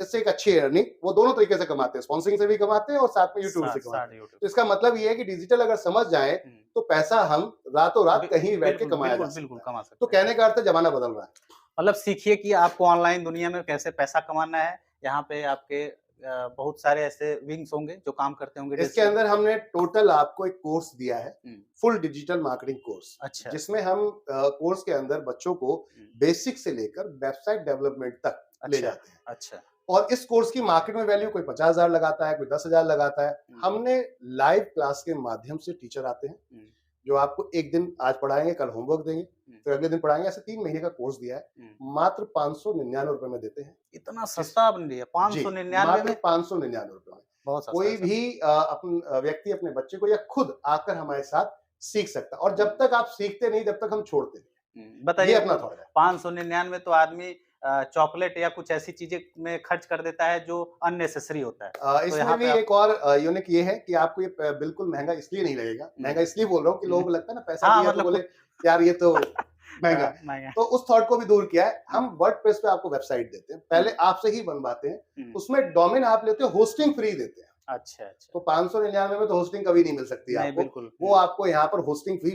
इससे एक अच्छी अर्निंग वो दोनों तरीके से कमाते हैं, स्पॉन्सरिंग से भी कमाते हैं और साथ में यूट्यूब से कमाते हैं। तो इसका मतलब ये है कि डिजिटल अगर समझ जाए तो पैसा हम रातों रात कहीं बैठ के कमाया जा सकता है। तो कहने का अर्थ जमाना बदल रहा है। मतलब सीखिए कि आपको ऑनलाइन दुनिया में कैसे पैसा कमाना है। यहाँ पे आपके बहुत सारे ऐसे विंग्स होंगे जो काम करते होंगे इसके अंदर हमने टोटल आपको एक कोर्स दिया है, फुल डिजिटल मार्केटिंग कोर्स। अच्छा। जिसमें हम कोर्स के अंदर बच्चों को बेसिक से लेकर वेबसाइट डेवलपमेंट तक ले अच्छा, जाते हैं। अच्छा। और इस कोर्स की मार्केट में वैल्यू कोई 50,000 लगाता है, कोई 10,000 लगाता है। हमने लाइव क्लास के माध्यम से टीचर आते हैं जो आपको एक दिन आज पढ़ाएंगे, कल होमवर्क देंगे, फिर अगले दिन पढ़ाएंगे। ऐसे 3 महीने का कोर्स दिया है, मात्र 599 रुपए में देते हैं। इतना सस्ता आपने दिया? 599 मात्र में? 599 रुपए में बहुत सस्ता कोई है सर। भी व्यक्ति अपने बच्चे को या खुद आकर हमारे साथ सीख सकता है। और जब तक आप सीखते नहीं, जब तक हम छोड़ते नहीं। ये बताइए, अपना थॉट है। 599 में तो आदमी चॉकलेट या कुछ ऐसी चीजें में खर्च कर देता है जो अननेसेसरी होता है। तो इसमें यहाँ भी पे आप एक और यूनिक ये है कि आपको ये बिल्कुल महंगा इसलिए नहीं लगेगा। महंगा इसलिए बोल रहा हूँ कि लोगों को लगता है ना पैसा हाँ, दिया तो मतलब बोले यार ये तो महंगा है। महँगा। तो उस थॉट को भी दूर किया है। हम वर्डप्रेस पे आपको वेबसाइट देते हैं, पहले आपसे ही बनवाते हैं, उसमें डोमेन आप लेते हो, होस्टिंग फ्री देते हैं। अच्छा, अच्छा। तो 599 में तो होस्टिंग कभी नहीं मिल सकती नहीं, आपको। बिल्कुल। वो आपको यहाँ पर होस्टिंग फ्री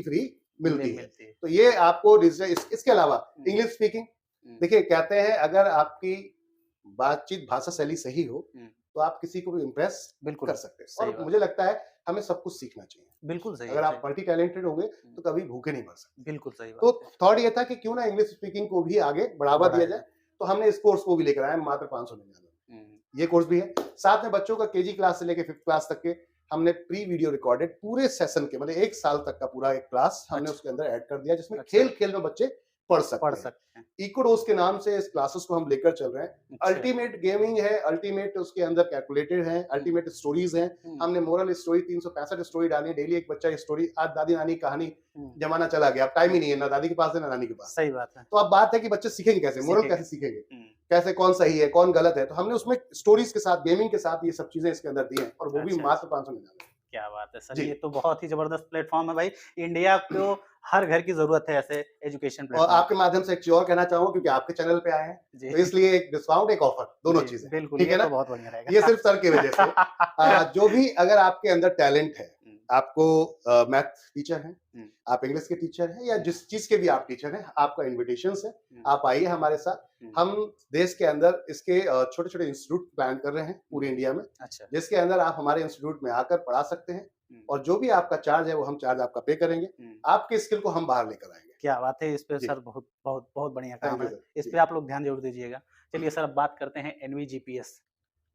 मिलती है। मिलती है। तो ये आपको इसके अलावा इंग्लिश स्पीकिंग, देखिए कहते हैं अगर आपकी बातचीत भाषा शैली सही हो तो आप किसी को भी इम्प्रेस बिल्कुल कर सकते हैं। सही और बात। मुझे लगता है हमें सब कुछ सीखना चाहिए। बिल्कुल सही अगर है, आप मल्टी टैलेंटेड होंगे तो कभी भूखे नहीं मर सकते। बिल्कुल सही बात तो है। थॉट ये था कि क्यों ना इंग्लिश स्पीकिंग को भी आगे बढ़ावा दिया जाए। तो हमने इस कोर्स को भी लेकर आए मात्र 599। ये कोर्स भी है। साथ में बच्चों का केजी क्लास से लेकर 5th क्लास तक के हमने प्री वीडियो रिकॉर्डेड पूरे सेशन के, मतलब 1 साल तक का पूरा एक क्लास हमने उसके अंदर ऐड कर दिया, जिसमें खेल-खेल में बच्चे पढ़ सकते हैं। इकोडोस के नाम से इस क्लासेस को हम लेकर चल रहे हैं। अल्टीमेट गेमिंग है, अल्टीमेट उसके अंदर कैलकुलेटेड है, अल्टीमेट स्टोरीज हैं। हमने मोरल स्टोरी 365 स्टोरी डाली है। डेली एक बच्चा स्टोरी, आज दादी नानी की कहानी, जमाना चला गया, अब टाइम ही नहीं है ना दादी के पास है ना नानी के पास। सही बात है। तो अब बात है कि बच्चे सीखेंगे कैसे, मोरल कैसे सीखेंगे, कैसे कौन सही है कौन गलत है। तो हमने उसमें स्टोरीज के साथ, गेमिंग के साथ ये सब चीजें इसके अंदर दी हैं, और वो भी मात्र 599। क्या बात है सर, ये तो बहुत ही जबरदस्त प्लेटफॉर्म है भाई। इंडिया को हर घर की जरूरत है ऐसे एजुकेशन और प्लेटफॉर्म। आपके माध्यम से एक चीज और कहना चाहूंगा, क्योंकि आपके चैनल पे आए हैं तो इसलिए एक डिस्काउंट, एक ऑफर, दोनों चीजें, बिल्कुल, ठीक है ना? तो बहुत बढ़िया रहेगा। ये सिर्फ सर की वजह से। जो भी अगर आपके अंदर टैलेंट है, आपको मैथ टीचर हैं, आप इंग्लिश के टीचर हैं, या जिस चीज के भी आप टीचर हैं, आपका इनविटेशन है, आप आइए हमारे साथ। हम देश के अंदर इसके छोटे छोटे इंस्टीट्यूट प्लान कर रहे हैं पूरी इंडिया में। अच्छा। जिसके अंदर आप हमारे इंस्टीट्यूट में आकर पढ़ा सकते हैं, और जो भी आपका चार्ज है वो हम चार्ज आपका पे करेंगे। आपके स्किल को हम बाहर लेकर आएंगे। क्या बात है, इस पे सर बहुत बहुत बहुत बढ़िया काम है। इस पे आप लोग ध्यान जरूर दीजिएगा। चलिए सर, अब बात करते हैं एनवीजीपीएस।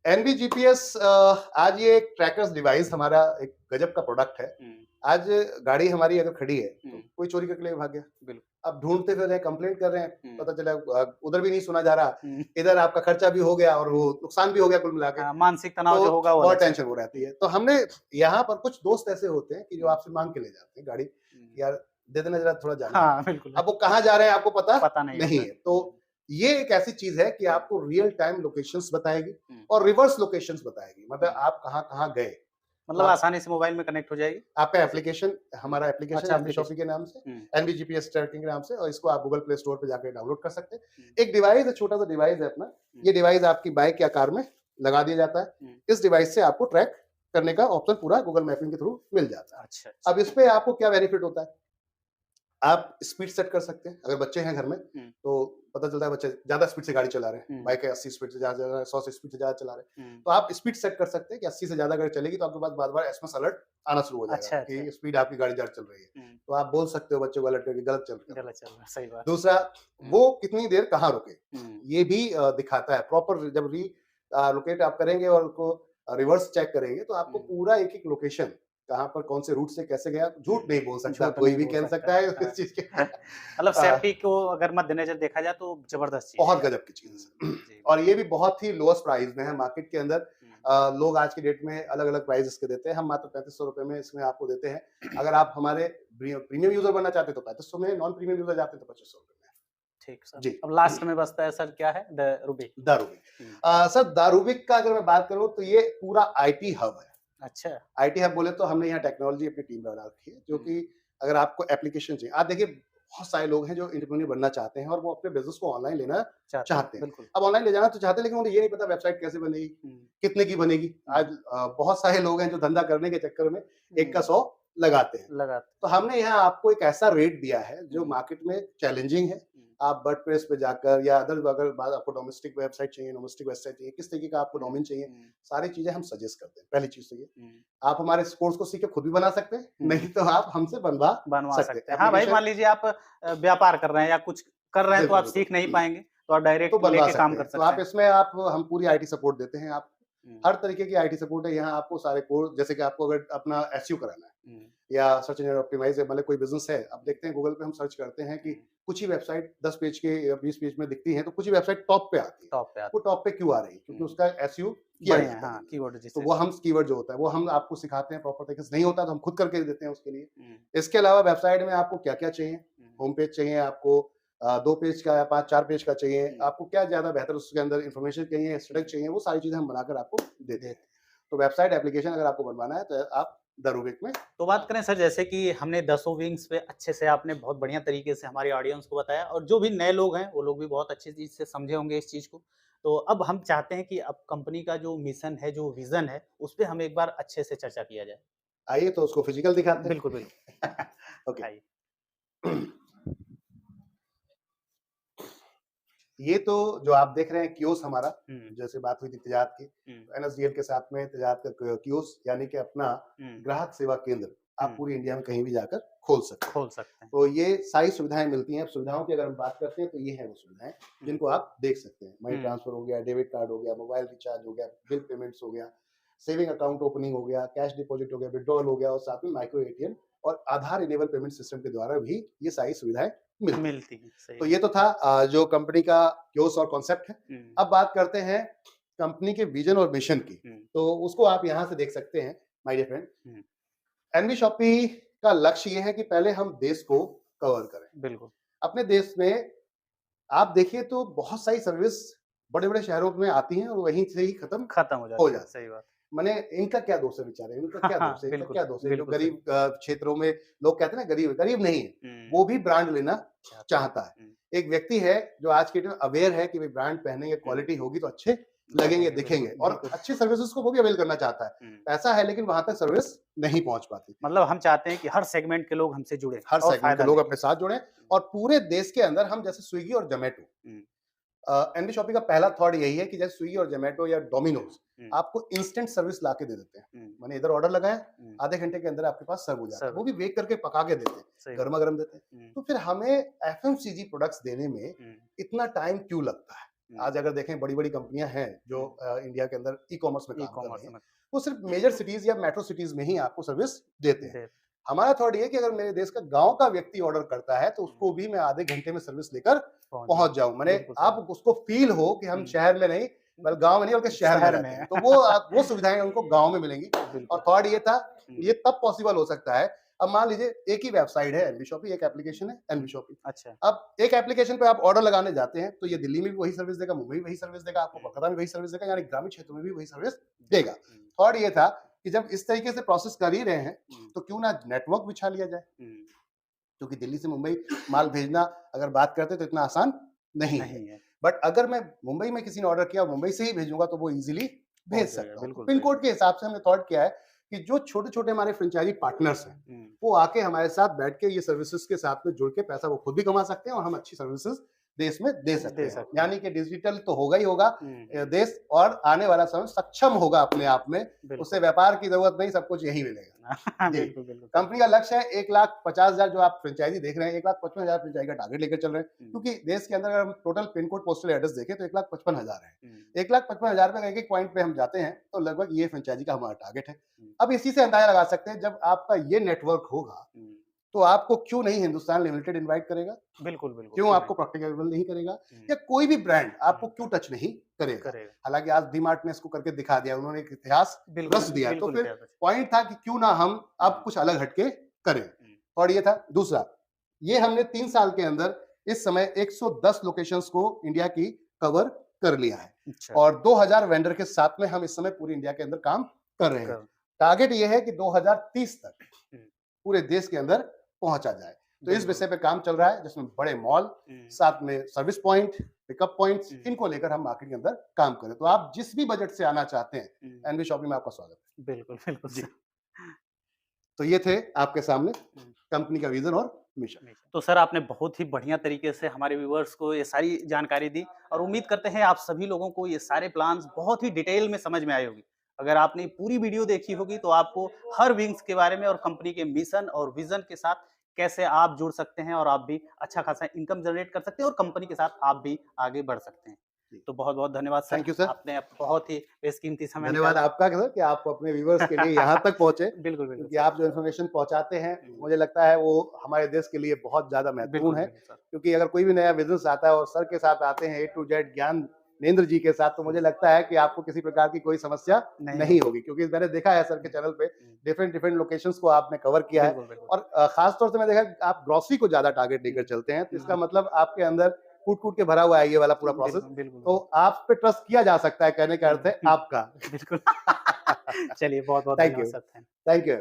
एनवीजीपीएस आज ये एक ट्रैकर्स डिवाइस हमारा एक गजब का प्रोडक्ट है। आज गाड़ी हमारी अगर खड़ी है तो कोई चोरी करके ले भाग गया, बिल्कुल, अब ढूंढते फिर रहे, कंप्लेंट कर रहे हैं, पता चला उधर भी नहीं सुना जा रहा, इधर आपका खर्चा भी हो गया और वो नुकसान भी हो गया, कुल मिला के मानसिक तनाव तो जो होगा वो बहुत टेंशन हो रहती है। तो हमने यहाँ पर कुछ दोस्त ऐसे होते हैं कि जो आपसे मांग के ले जाते हैं गाड़ी, यार दे देना जरा, थोड़ा जाना। हाँ, बिल्कुल। अब वो कहाँ जा रहे हैं आपको पता नहीं है। तो ये एक ऐसी चीज है कि आपको रियल टाइम लोकेशंस बताएगी और रिवर्स लोकेशंस बताएगी, मतलब आप कहाँ कहाँ गए, मतलब आसानी से मोबाइल में कनेक्ट हो जाएगी। आपका एप्लीकेशन, हमारा एप्लीकेशन एनवीशॉपी के नाम से, एनवीजीपीएस ट्रैकिंग के नाम से, और इसको आप गूगल प्ले स्टोर पे जाकर डाउनलोड कर सकते हैं। एक डिवाइस है, छोटा सा डिवाइस है अपना। ये डिवाइस आपकी बाइक या कार में लगा दिया जाता है। इस डिवाइस से आपको ट्रैक करने का ऑप्शन पूरा गूगल मैपिंग के थ्रू मिल जाता है। अच्छा। अब इस पे आपको क्या बेनिफिट होता है, आप स्पीड सेट कर सकते हैं। अगर बच्चे हैं घर में तो पता चलता है बच्चे ज्यादा स्पीड से गाड़ी चला रहे हैं, बाइक 80 स्पीड से ज्यादा चला रहे हैं, 100 स्पीड से ज्यादा चला रहे हैं, तो आप स्पीड सेट कर सकते हैं कि 80 से ज्यादा गाड़ी चलेगी तो आपके पास बार बार एसएमएस अलर्ट आना शुरू हो जाएगा कि स्पीड आपकी गाड़ी ज्यादा चल रही है। तो आप बोल सकते हो बच्चे को अलर्ट करके गलत चल रहा है, सही बात। दूसरा, वो कितनी देर कहाँ रुके ये भी दिखाता है प्रॉपर। जब लोकेट आप करेंगे और उसको रिवर्स चेक करेंगे तो आपको पूरा एक एक लोकेशन, कहाँ पर कौन से रूट से कैसे गया, झूठ नहीं बोल सकता, कोई भी कह सकता है इस चीज के। मतलब सेफ्टी को अगर मद्देनजर देखा जाए तो जबरदस्त चीज, बहुत गजब की चीज है। और ये भी बहुत ही लोएस्ट प्राइस में है मार्केट के अंदर। लोग आज के डेट में अलग अलग प्राइस इसके देते हैं, हम मात्र 3500 रुपए में इसमें आपको देते हैं। अगर आप हमारे प्रीमियम यूजर बनना चाहते हैं तो 3500 में, नॉन प्रीमियम यूजर जाते हैं तो 2500 रुपए में। ठीक सर जी। अब लास्ट में बचता है सर, क्या है, दारूबिक। सर दारूबिक का अगर मैं बात करूं तो ये पूरा आईटी हब है। अच्छा। आईटी हब बोले तो हमने यहाँ टेक्नोलॉजी अपनी टीम बना रखी है, जो कि अगर आपको एप्लीकेशन चाहिए, आप देखिए बहुत सारे लोग हैं जो एंटरप्रेन्योर बनना चाहते हैं और वो अपने बिजनेस को ऑनलाइन लेना चाहते हैं। अब ऑनलाइन ले जाना तो चाहते हैं, लेकिन उन्हें ये नहीं पता वेबसाइट कैसे बनेगी, कितने की बनेगी। आज बहुत सारे लोग हैं जो धंधा करने के चक्कर में 1 का 100 लगाते हैं। तो हमने यहाँ आपको एक ऐसा रेट दिया है जो मार्केट में चैलेंजिंग है, आप वर्डप्रेस पे जाकर या अदर अगर बात आपको डोमेस्टिक वेबसाइट चाहिए, डोमेस्टिक वेबसाइट चाहिए, किस तरीके का आपको डोमेन चाहिए, सारी चीजें हम सजेस्ट करते हैं। पहली चीज तो ये आप हमारे कोर्स को सीख के खुद भी बना सकते हैं, नहीं तो आप हमसे बनवा सकते हैं। हाँ भाई, मान लीजिए आप व्यापार कर रहे हैं या कुछ कर रहे हैं तो आप सीख नहीं पाएंगे, तो आप तो डायरेक्ट बनवा लेके काम सकते कर हैं। तो सकते आप हैं। इसमें आप हम पूरी आईटी सपोर्ट देते हैं। आप हम्म, हर तरीके की आईटी सपोर्ट है यहाँ। आपको सारे कोर्स, जैसे कि आपको अगर अपना एसईओ कराना है हम्म, या सर्च इंजन ऑप्टिमाइज है, मतलब कोई बिजनेस है, अब देखते हैं गूगल पे हम सर्च करते हैं कि कुछ ही वेबसाइट 10 पेज के या 20 पेज में दिखती है, तो कुछ ही वेबसाइट टॉप पे आती है। टॉप पे वो आते टॉप पे क्यों आ रही है? क्योंकि हैं। उसका एसईओ किया बढ़िया है, जाता है हाँ, जिनसे। कीवर्ड तो जिससे। वो हम कीवर्ड जो होता है वो हम आपको सिखाते हैं प्रॉपर तरीके से। नहीं होता तो हम खुद करके देते हैं उसके लिए। हम्म, इसके अलावा वेबसाइट में आपको क्या क्या चाहिए, हम्म, होम पेज चाहिए आपको, 2 पेज का या 5-4 पेज का चाहिए, हम्म, आपको क्या ज्यादा बेहतर उसके अंदर इन्फॉर्मेशन चाहिए, स्टैटिक चाहिए, वो सारी चीजें हम बनाकर आपको देते हैं। देते। तो वेबसाइट एप्लीकेशन अगर आपको बनवाना है तो आप द रूबिक में। तो बात करें सर, जैसे कि हमने दसों विंग्स पे अच्छे से आपने बहुत बढ़िया तरीके से हमारी ऑडियंस को बताया, और जो भी नए लोग हैं वो लोग भी बहुत अच्छी चीज़ से समझे होंगे इस चीज़ को। तो अब हम चाहते हैं कि अब कंपनी का जो मिशन है, जो विज़न है, उस पे हम एक बार अच्छे से चर्चा किया जाए। आइए तो उसको फिजिकल दिखाते बिल्कुल, हैं। बिल्कुल। ओके। दिखाइए। ये तो जो आप देख रहे हैं कियोस्क हमारा, हुँ, जैसे बात हुई थी तेजाब की, हुँ, एनएसडीएल के साथ में तेजाब का कियोस्क यानी कि अपना हुँ, ग्राहक सेवा केंद्र आप हुँ, पूरी इंडिया में कहीं भी जाकर खोल सकते हैं। खोल सकते हैं। तो ये सारी सुविधाएं मिलती हैं। अब सुविधाओं की अगर हम बात करते हैं तो ये हैं वो सुविधाएं हुँ, जिनको आप देख सकते हैं। मनी हुँ, ट्रांसफर हो गया, डेबिट कार्ड हो गया, मोबाइल रिचार्ज हो गया, बिल पेमेंट्स हो गया, सेविंग अकाउंट ओपनिंग हो गया, कैश डिपॉजिट हो गया, विड्रॉल हो गया, और साथ में माइक्रो एटीएम और आधार इनेबल पेमेंट सिस्टम के द्वारा भी ये सारी सुविधाएं मिलती हैं। मिलती हैं, सही तो बात। ये तो था जो कंपनी का क्योस और कॉन्सेप्ट है। हुँ, अब बात करते हैं कंपनी के विजन और मिशन की। हुँ, तो उसको आप यहाँ से देख सकते हैं माय डियर फ्रेंड। हुँ, एनवी शॉपी का लक्ष्य ये है कि पहले हम देश को कवर करें। बिल्कुल, अपने देश में आप देखिए तो बहुत सारी सर्विस बड़े-बड़े शहरों में आती हैं और वहीं से ही खत्म खत्म हो हो जाती है, जाती सही है। बात। माने इनका क्या दोष है बेचारे, इनका हाँ, क्या हाँ, दोष है, इनका बिल्कुल, क्या दोष है? जो बिल्कुल सही। गरीब क्षेत्रों में लोग कहते हैं ना गरीब है, गरीब नहीं है, हुँ, वो भी ब्रांड लेना चाहता है। चाहता है। हुँ, एक व्यक्ति है जो आज के डेट में अवेयर है कि भाई ब्रांड पहनेंगे, हुँ, क्वालिटी होगी तो अच्छे लगेंगे, लगेंगे, दिखेंगे, बिल्कुल, और बिल्कुल। अच्छी सर्विसेज़ को वो भी अवेल करना चाहता है। हुँ, पैसा है लेकिन वहाँ तक सर्विस नहीं पहुँच पाती। मतलब हम चाहते हैं कि हर सेगमेंट के लोग हमसे जुड़ें हर और सेगमेंट के फ़ायदा लोग लें। अपने साथ जुड़ें, और पूरे देश के अंदर हम जैसे स्विगी और ज़ोमैटो, हुँ, एनवी शॉपी का पहला थॉट यही है कि जैसे स्विगी और ज़ोमैटो या डोमिनोज़ हुँ, आपको इंस्टेंट सर्विस ला के दे देते हैं। हुँ, मैंने इधर ऑर्डर लगाया, हुँ, आधे घंटे के अंदर आपके पास सर्व हो जाता है। सब वो भी बेक करके पका के देते हैं, सही बात। गरमा-गरम देते हैं। हुँ, तो फिर हमें एफएमसीजी प्रोडक्ट्स देने में हुँ, इतना टाइम क्यों लगता है? हुँ, आज अगर देखें बड़ी-बड़ी कंपनियाँ हैं जो हुँ, इंडिया के अंदर ई-कॉमर्स में काम कर रही ई-कॉमर्स हैं, में वो सिर्फ मेजर सिटीज़ या मेट्रो सिटीज़ में ही आपको सर्विस देते हैं। दे हमारा थॉट ये है कि अगर मेरे देश का गाँव का व्यक्ति ऑर्डर करता है, तो हुँ, उसको भी मैं आधे घंटे में सर्विस लेकर पहुँच जाए। पहुँच जाऊँ। माने बिल्कुल सही आप बात। उसको फ़ील हो कि हम हुँ, शहर में नहीं, बल्कि गाँव में नहीं बल्कि शहर में शहर में रहते हैं। है। तो वो वो सुविधाएँ उनको गाँव में मिलेंगी। बिल्कुल। और थॉट ये था, हुँ, ये तब पॉसिबल हो सकता है, अब मान लीजिए एक ही वेबसाइट है एनवी शॉपी, एक एप्लीकेशन है एनवी शॉपी। अच्छा। अब एक एप्लीकेशन पे आप ऑर्डर लगाने जाते हैं, तो ये दिल्ली में भी वही सर्विस देगा, मुंबई में वही सर्विस देगा, आपको कोलकाता में वही सर्विस देगा, यानी ग्रामीण क्षेत्रों में भी वही सर्विस देगा। हुँ, थॉट ये था कि जब इस तरीके से प्रोसेस कर ही रहे हैं, हुँ, तो क्यों ना नेटवर्क बिछा लिया जाए? हुँ, क्योंकि दिल्ली से मुंबई माल भेजना अगर बात करते तो इतना आसान नहीं है। नहीं है। बट अगर मैं मुंबई में किसी ने ऑर्डर किया, मुंबई से ही भेजूँगा तो वो ईज़िली भेज पहुँच जाएगा, सकता हूँ। तो बिल्कुल पिन सही कोड बात। के हिसाब से हमने थॉट किया है कि जो छोटे-छोटे हमारे फ्रेंचाइज़ी पार्टनर्स हैं, हुँ, वो आके हमारे साथ बैठ के ये सर्विसेज़ के साथ में जुड़ के पैसा वो खुद भी कमा सकते हैं और हम अच्छी सर्विसेज़ देश में दे सकते दे हैं। सकते हैं। यानी कि डिजिटल तो होगा ही होगा हुँ, देश, और आने वाला समय सक्षम होगा अपने आप में। बिल्कुल। उससे व्यापार की ज़रूरत नहीं, सब कुछ यहीं मिलेगा। जी। बिल्कुल, बिल्कुल। कंपनी का लक्ष्य है 1,50,000 जो आप फ्रेंचाइज़ी देख रहे हैं, 1,55,000 फ्रेंचाइज़ी का टारगेट लेकर चल रहे हैं। हुँ, क्योंकि देश के अंदर अगर हम total pin code postal address देखें तो 1,55,000 है। हुँ, 1,55,000 पे एक-एक पॉइंट पे हम जाते हैं, तो लगभग ये फ्रेंचाइज़ी का हमारा टारगेट है। हुँ, अब इसी से अंदाज़ा लगा सकते हैं, जब आपका ये नेटवर्क होगा, हुँ, तो आपको क्यों नहीं हिंदुस्तान लिमिटेड इनवाइट करेगा? बिल्कुल, बिल्कुल, क्यों क्यों आपको नहीं? प्रॉक्टर एंड गैम्बल नहीं करेगा? हुँ, या कोई भी ब्रांड आपको क्यों टच नहीं करेगा? करेगा। हालाँकि आज डी-मार्ट ने इसको करके दिखा दिया, उन्होंने एक इतिहास बिल्कुल, रच दिया। तो बिल्कुल फिर इतिहास है। पॉइंट था कि क्यों ना हम अब कुछ अलग हट के करें। हुँ, और ये था दूसरा, ये हमने 3 साल के अंदर इस समय 110 लोकेशंस को इंडिया की कवर कर लिया है, अच्छा, और 2000 वेंडर के साथ में हम इस समय पूरी इंडिया के अंदर काम कर रहे हैं। कर टारगेट ये है कि 2030 तक हुँ, पूरे देश के अंदर पहुंचा जाए। तो इस बिल्कुल। विषय पे काम चल रहा है, जिसमें बड़े मॉल, हुँ, साथ में सर्विस पॉइंट, पिकअप पॉइंट्स, हुँ, इनको लेकर हम मार्केट के अंदर काम करें। तो आप जिस भी बजट से आना चाहते हैं, हुँ, एनवी शॉपिंग में आपका स्वागत बिल्कुल, बिल्कुल है। जी। सर। तो ये थे आपके सामने हुँ, कंपनी का विजन और मिशन। तो सर आपने बहुत ही बढ़िया तरीके से हमारे व्यूअर्स को ये सारी जानकारी दी और उम्मीद करते हैं आप सभी लोगों को ये सारे प्लान्स बहुत ही डिटेल में समझ में आई होगी। अगर आपने पूरी वीडियो देखी होगी तो आपको हर विंग्स के बारे में और कंपनी के मिशन और विजन के साथ कैसे आप जुड़ सकते हैं और आप भी अच्छा खासा इनकम जनरेट कर सकते हैं और कंपनी के साथ आप भी आगे बढ़ सकते हैं। जी। तो बहुत-बहुत धन्यवाद सर। Thank you sir. आपने बहुत ही बेशकीमती समय धन्यवाद निकाला। आपका सर कि आप अपने व्यूअर्स के लिए यहाँ तक पहुँचे, बिल्कुल, बिल्कुल क्योंकि सर। आप जो इन्फॉर्मेशन पहुँचाते हैं, हुँ। मुझे लगता है वो हमारे देश के लिए बहुत ज़्यादा बिल्कुल, महत्वपूर्ण है। बिल्कुल सर। क्योंकि अगर कोई भी नया बिज़नेस आता है और सर के साथ आते हैं ए टू जेड ज्ञानेंद्र जी के साथ, तो मुझे लगता है कि आपको किसी प्रकार की कोई समस्या नहीं होगी। क्योंकि मैंने देखा है सर के चैनल पे डिफरेंट लोकेशंस को आपने कवर किया है। बिल्कुल, बिल्कुल। और ख़ास तौर से मैं देखा आप ग्रोसरी को ज़्यादा टारगेट लेकर चलते हैं, तो इसका मतलब आपके अंदर कूट-कूट के भरा हुआ है ये वाला पूरा प्रोसेस। बिल्कुल, बिल्कुल। तो आप पे ट्रस्ट किया जा सकता है, कहने का अर्थ है आपका। बिल्कुल। चलिए बहुत-बहुत थैंक धन्यवाद you. Sir. Thank thank you.